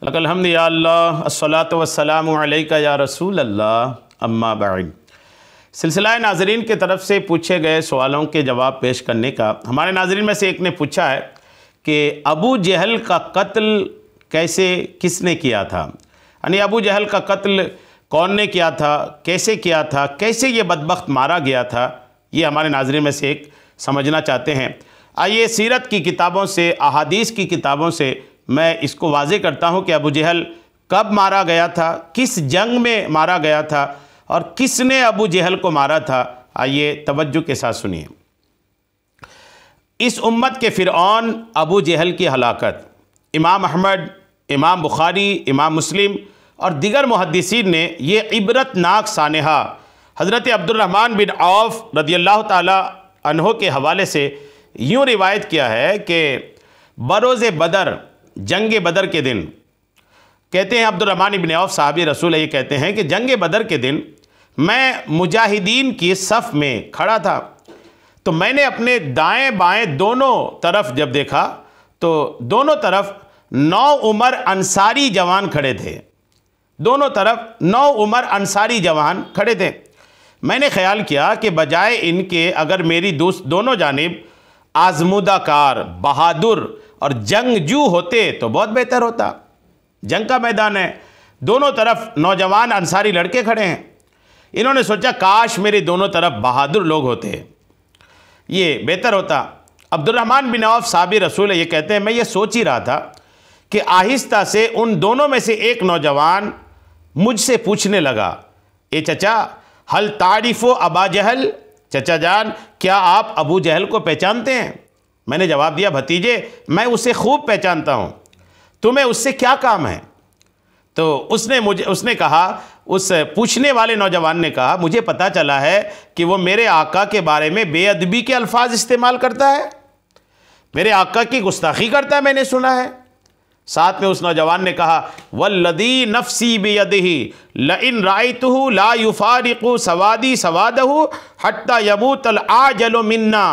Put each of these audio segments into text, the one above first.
अल्हम्दुलिल्लाह अस्सलातु वस्सलामु अलैका या रसूल अल्लाह अम्मा बाद। सिलसिला नाज़रीन की तरफ से पूछे गए सवालों के जवाब पेश करने का हमारे नाज़रीन में से एक ने पूछा है कि अबू जहल का कत्ल कैसे किसने किया था, यानी अबू जहल का कत्ल कौन ने किया था, कैसे किया था, कैसे ये बदबख्त मारा गया था, ये हमारे नाज़रीन में से एक समझना चाहते हैं। आइए सीरत की किताबों से, अहादीस की किताबों से मैं इसको वाज़े करता हूँ कि अबू जहल कब मारा गया था, किस जंग में मारा गया था और किसने अबू जहल को मारा था। आइए तवज्जो के साथ सुनिए। इस उम्मत के फ़िरऔन अबू जहल की हलाकत इमाम अहमद, इमाम बुखारी, इमाम मुस्लिम और दीगर मुहद्दिसीन ने ये इबरतनाक सानहा हज़रत अब्दुर्रहमान बिन औफ रदियल्लाहु ताला अन्हो के हवाले से यूँ रिवायत किया है कि बरोज़ बदर, जंग बदर के दिन, कहते हैं अब्दुर्रहमान बिन औफ साहबी रसूल ये कहते हैं कि जंग बदर के दिन मैं मुजाहिदीन की सफ़ में खड़ा था, तो मैंने अपने दाएं बाएं दोनों तरफ जब देखा तो दोनों तरफ 9 उमर अंसारी जवान खड़े थे। दोनों तरफ 9 उमर अंसारी जवान खड़े थे। मैंने ख्याल किया कि बजाय इनके अगर मेरी दोनों जानिब आज़मूदाकार, बहादुर और जंगजू होते तो बहुत बेहतर होता। जंग का मैदान है, दोनों तरफ नौजवान अंसारी लड़के खड़े हैं। इन्होंने सोचा काश मेरे दोनों तरफ बहादुर लोग होते, ये बेहतर होता। अब्दुर्रहमान बिन औफ साहबी रसूल ये कहते हैं मैं ये सोच ही रहा था कि आहिस्ता से उन दोनों में से एक नौजवान मुझसे पूछने लगा, ए चचा हल तारीफ़ो अबा जहल, चचा जान क्या आप अबू जहल को पहचानते हैं? मैंने जवाब दिया भतीजे मैं उसे खूब पहचानता हूँ, तुम्हें उससे क्या काम है? तो उसने कहा, उस पूछने वाले नौजवान ने कहा मुझे पता चला है कि वो मेरे आका के बारे में बेअदबी के अल्फाज इस्तेमाल करता है, मेरे आका की गुस्ताखी करता है, मैंने सुना है। साथ में उस नौजवान ने कहा वल्लदी नफ्सी बियदिही लइन राइतहु ला युफारिकु सवादी सवादहु हत्ता यमूतल आजलु मिन्ना।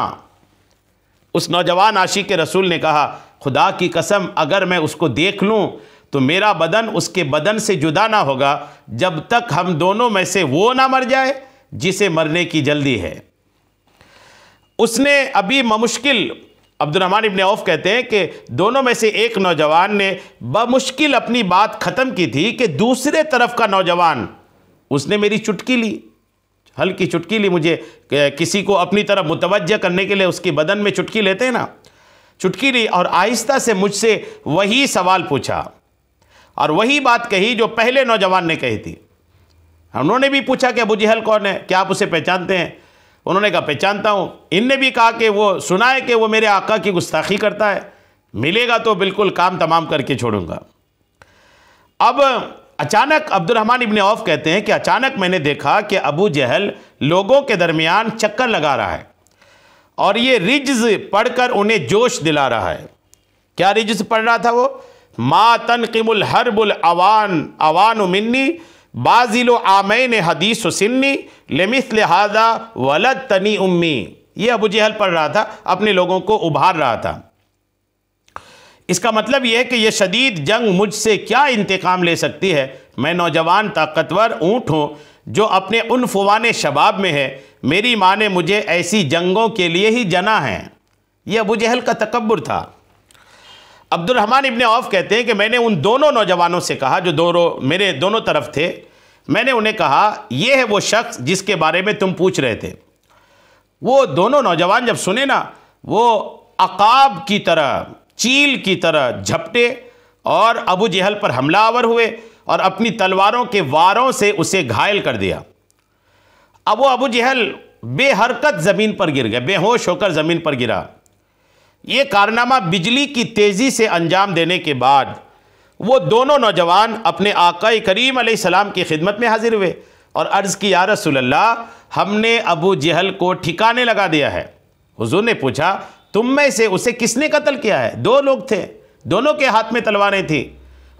उस नौजवान आशिक रसूल ने कहा खुदा की कसम अगर मैं उसको देख लूँ तो मेरा बदन उसके बदन से जुदा ना होगा जब तक हम दोनों में से वो ना मर जाए जिसे मरने की जल्दी है। उसने अभी बमुश्किल, अब्दुर्रहमान इब्न औफ कहते हैं कि दोनों में से एक नौजवान ने बमुश्किल अपनी बात ख़त्म की थी कि दूसरे तरफ का नौजवान, उसने मेरी चुटकी ली, हल्की चुटकी ली। मुझे किसी को अपनी तरफ मुतवज्जह करने के लिए उसकी बदन में चुटकी लेते हैं ना, चुटकी ली और आहिस्ता से मुझसे वही सवाल पूछा और वही बात कही जो पहले नौजवान ने कही थी। उन्होंने भी पूछा कि अबू जहल कौन है, क्या आप उसे पहचानते हैं? उन्होंने कहा पहचानता हूँ। इनने भी कहा कि वो सुना है कि वो मेरे आका की गुस्ताखी करता है, मिलेगा तो बिल्कुल काम तमाम करके छोड़ूंगा। अब अचानक अब्दुर्रहमान इब्न औफ कहते हैं कि अचानक मैंने देखा कि अबू जहल लोगों के दरमियान चक्कर लगा रहा है और ये रिज्ज़ पढ़कर उन्हें जोश दिला रहा है। क्या रिज्ज़ पढ़ रहा था वो? मा तनक़िमुल हर्बुल अवान अवान मिन्नी बाज़िलो आमैन हदीस सिन्नी लेमिस्ल हादा वलद तनी उम्मी। ये अबू जहल पढ़ रहा था, अपने लोगों को उभार रहा था। इसका मतलब यह है कि यह शदीद जंग मुझसे क्या इंतकाम ले सकती है। मैं नौजवान ताकतवर ऊँट हूँ जो अपने उन फ़ुवाने शबाब में है। मेरी माँ ने मुझे ऐसी जंगों के लिए ही जना है। यह अबू जहल का तकब्बुर था। अब्दुर्रहमान इब्न औफ कहते हैं कि मैंने उन दोनों नौजवानों से कहा जो दोनों मेरे दोनों तरफ थे, मैंने उन्हें कहा यह है वो शख्स जिसके बारे में तुम पूछ रहे थे। वो दोनों नौजवान जब सुने ना, वो अकाब की तरह, चील की तरह झपटे और अबू जहल पर हमलावर हुए और अपनी तलवारों के वारों से उसे घायल कर दिया। अब वो अबू जहल बेहरकत ज़मीन पर गिर गया, बेहोश होकर ज़मीन पर गिरा। ये कारनामा बिजली की तेज़ी से अंजाम देने के बाद वो दोनों नौजवान अपने आका करीम अलैहिस्सलाम की खिदमत में हाजिर हुए और अर्ज़ की या रसूल अल्लाह हमने अबू जहल को ठिकाने लगा दिया है। हुज़ूर ने पूछा तुम में से उसे किसने कत्ल किया है? 2 लोग थे, दोनों के हाथ में तलवारें थी।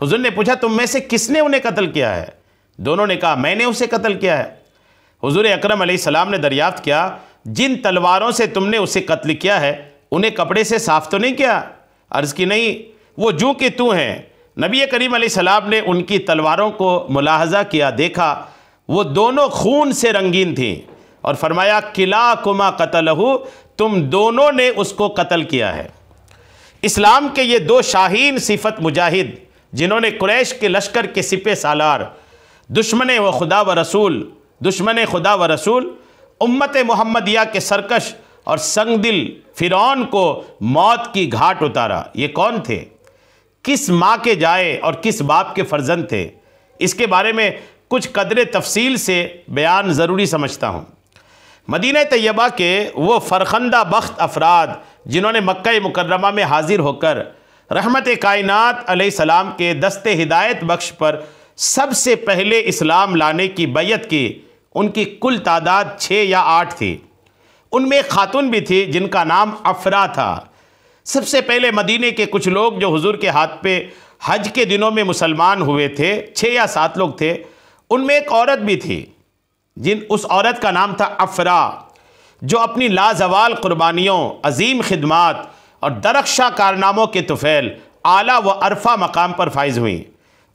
हुज़ूर ने पूछा तुम में से किसने उन्हें कत्ल किया है? दोनों ने कहा मैंने उसे कत्ल किया है। हुज़ूर अकरम अलैहिस्सलाम ने दरियाफ़्त किया जिन तलवारों से तुमने उसे कत्ल किया है उन्हें कपड़े से साफ़ तो नहीं किया? अर्ज़ की नहीं, वो जूँ के तू हैं, नबी करीम अलैहिस्सलाम ने उनकी तलवारों को मुलाहजा किया, देखा वो दोनों खून से रंगीन थीं और फरमाया किला कुमा कतलहु, तुम दोनों ने उसको कत्ल किया है। इस्लाम के ये दो शाहीन सिफत मुजाहिद, जिन्होंने कुरैश के लश्कर के सिपे सालार, दुश्मन व खुदा व रसूल, उम्मत मुहम्मदिया के सरकश और संगदिल फ़िरौन को मौत की घाट उतारा, ये कौन थे? किस माँ के जाए और किस बाप के फ़र्जंद थे? इसके बारे में कुछ कदरे तफसील से बयान ज़रूरी समझता हूँ। मदीना तैयबा के वो फ़रखंदा बख्त अफराद जिन्होंने मक्का मुकर्रमा में हाजिर होकर रहमत कायनात अलैहिस्सलाम के दस्ते हिदायत बख्श पर सबसे पहले इस्लाम लाने की बैयत की, उनकी कुल तादाद 6 या 8 थी। उनमें एक खातून भी थी जिनका नाम अफरा था। सबसे पहले मदीने के कुछ लोग जो हुजूर के हाथ पे हज के दिनों में मुसलमान हुए थे, 6 या 7 लोग थे, उनमें एक औरत भी थी उस औरत का नाम था अफरा, जो अपनी लाजवाल कुर्बानियों, अजीम खिदमात और दरख्शा कारनामों के तुफैल आला व अरफा मकाम पर फाइज हुई।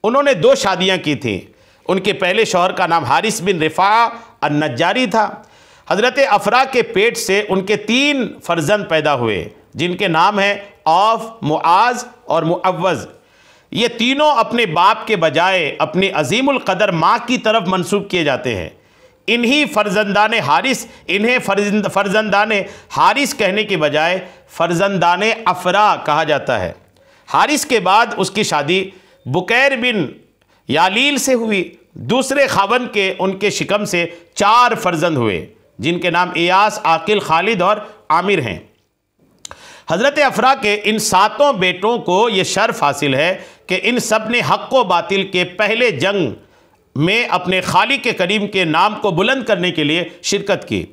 उन्होंने 2 शादियां की थीं। उनके पहले शौहर का नाम हारिस बिन रिफा अन-नज्जारी था। हज़रत अफरा के पेट से उनके 3 फ़र्जंद पैदा हुए, जिनके नाम हैं औफ, मुआज और मुअव्वज़। ये तीनों अपने बाप के बजाय अपनी अजीमुल कदर माँ की तरफ मंसूब किए जाते हैं। इन्हीं फ़र्जंदाने हारिस, इन्हें फ़र्जंदाने हारिस कहने के बजाय फ़र्जंदाने अफरा कहा जाता है। हारिस के बाद उसकी शादी बुकैर बिन यालील से हुई। दूसरे खावन के उनके शिकम से 4 फ़र्जंद हुए, जिनके नाम इयास, आकिल, खालिद और आमिर हैं। हज़रत अफरा के इन 7 बेटों को ये शर्फ हासिल है कि इन सब ने हक़ व बातिल के पहले जंग में अपने खालिक के करीम के नाम को बुलंद करने के लिए शिरकत की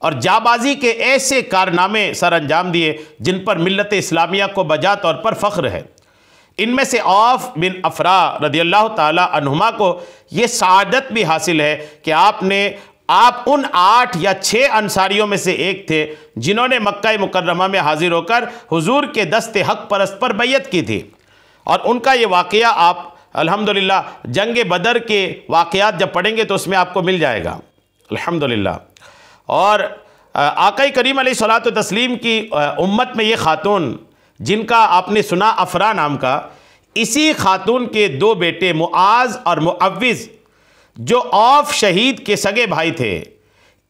और जाबाजी के ऐसे कारनामे सर अंजाम दिए जिन पर मिल्लत इस्लामिया को बजा तौर पर फ़ख्र है। इनमें से औफ बिन अफरा रदियल्लाहु ताला अन्हुमा को ये सआदत भी हासिल है कि आप उन 8 या 6 अंसारियों में से एक थे जिन्होंने मक्का मुकर्रमा में हाजिर होकर हुजूर के दस्ते हक़ परस्त पर बैयत की थी। और उनका ये वाक़या आप अल्हम्दुलिल्लाह जंग बदर के वाक़यात जब पढ़ेंगे तो उसमें आपको मिल जाएगा अल्हम्दुलिल्लाह। और आक़ा करीम अलैहिस्सलातु तस्लीम की उम्मत में ये ख़ातून जिनका आपने सुना अफरा नाम का, इसी ख़ातून के 2 बेटे मुआज और मुअव्विज़ जो औफ शहीद के सगे भाई थे,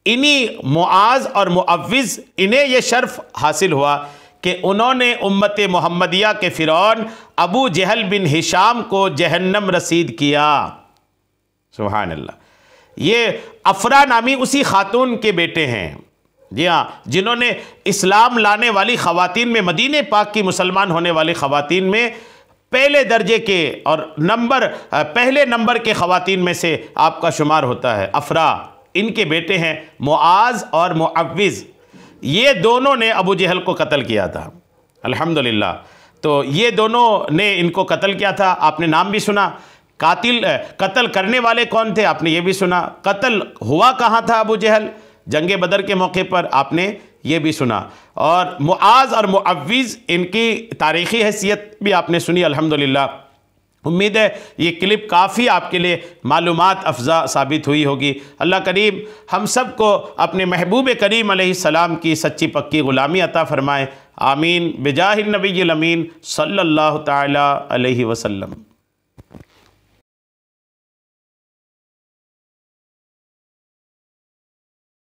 इन्हीं मुआज और मुअव्विज़ इन्हें यह शर्फ हासिल हुआ कि उन्होंने उम्मत मुहम्मदिया के फ़िरौन अबू जहल बिन हिशाम को जहन्नम रसीद किया। सुभान अल्लाह। ये अफरा नामी उसी खातून के बेटे हैं, जी हाँ, जिन्होंने इस्लाम लाने वाली ख़वातीन में, मदीने पाक की मुसलमान होने वाली ख़वातीन में पहले दर्जे के और पहले नंबर के ख़वातीन में से आपका शुमार होता है। अफरा इनके बेटे हैं मुआज और मुअव्विज़। ये दोनों ने अबू जहल को कत्ल किया था अल्हम्दुलिल्लाह। तो ये दोनों ने इनको कत्ल किया था। आपने नाम भी सुना। कत्ल करने वाले कौन थे आपने ये भी सुना। कत्ल हुआ कहाँ था अबू जहल? जंगे बदर के मौके पर, आपने ये भी सुना। और मुआज और मुअव्विज़ इनकी तारीख़ी हैसियत भी आपने सुनी अल्हम्दुलिल्लाह। उम्मीद है ये क्लिप काफ़ी आपके लिए मालूमात अफ़ज़ा साबित हुई होगी। अल्लाह करीम हम सब को अपने महबूब करीम अलैहिस्सलाम की सच्ची पक्की ग़ुलामी अता फ़रमाए। आमीन बिजाहिन नबिय्यिल अमीन सल्लल्लाहु तआला अलैहि वसल्लम।